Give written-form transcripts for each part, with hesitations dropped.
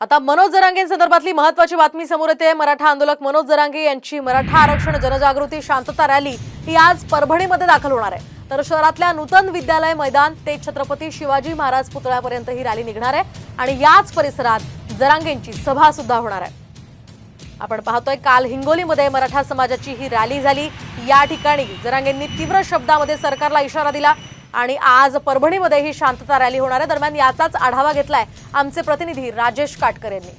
आता मनोज जरांगेंसंदर्भातली महत्त्वाची बातमी समोर येते। मराठा आंदोलक मनोज जरांगे यांची मराठा आरक्षण जनजागृती शांतता रॅली ही आज परभणीमध्ये दाखल होणार आहे। तर शहरातल्या नूतन विद्यालय मैदान ते छत्रपती शिवाजी महाराज पुतळ्यापर्यंत ही रॅली निघणार आहे आणि याच परिसरात जरांगेंची सभा सुद्धा होणार आहे। आपण पाहतोय काल हिंगोलीमध्ये मराठा समाजाची ही रॅली झाली। या ठिकाणी जरांगेंनी तीव्र शब्दामध्ये सरकारला इशारा दिला आणि आज परभणीमध्ये ही शांतता रॅली होणार आहे। दरम्यान याचाच आढावा घेतलाय आमचे प्रतिनिधी राजेश काटकर यांनी।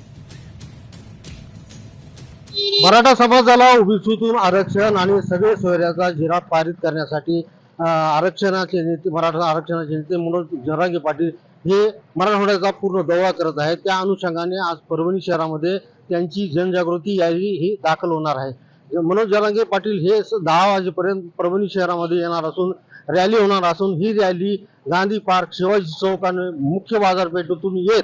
मराठा समाजाला ओबीसीतून आरक्षण आणि सगळे सोयऱ्याचा जिरा पारित करण्यासाठी आरक्षणाचे नेते मराठा आरक्षणाचे नेते मनोज जरांगे पाटील हे मराठवाड्याचा पूर्ण दौरा करत आहेत। त्या अनुषंगाने आज परभणी शहरामध्ये त्यांची जनजागृती रॅली ही दाखल होणार आहे। मनोज जरांगे पाटील हे 10 वाजेपर्यंत परभणी शहरामध्ये येणार असून रॅली होणार असून ही रॅली गांधी पार्क शिवाजी चौक आणि मुख्य बाजारपेठेतून येत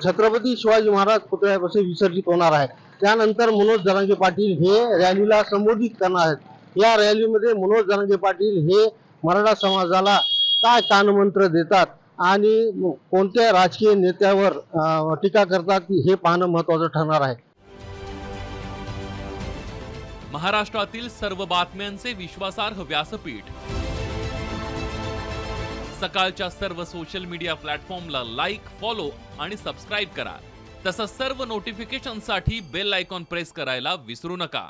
छत्रपती शिवाजी महाराज पुतळ्यापाशी विसर्जित होणार आहे। त्यानंतर मनोज जरांगे पाटील हे रॅलीला संबोधित करणार आहेत। या रॅलीमध्ये मनोज जरांगे पाटील हे मराठा समाजाला काय कानमंत्र देतात आणि कोणत्या राजकीय नेत्यावर टीका करतात हे पाहणं महत्त्वाचं ठरणार आहे। महाराष्ट्रातील सर्व बातम्यांचे विश्वासार्ह व्यासपीठ सकाळच्या सर्व सोशल मीडिया प्लॅटफॉर्मला लाईक, फॉलो आणि सबस्क्राईब करा। तसंच सर्व नोटिफिकेशनसाठी बेल आयकॉन प्रेस करायला विसरू नका।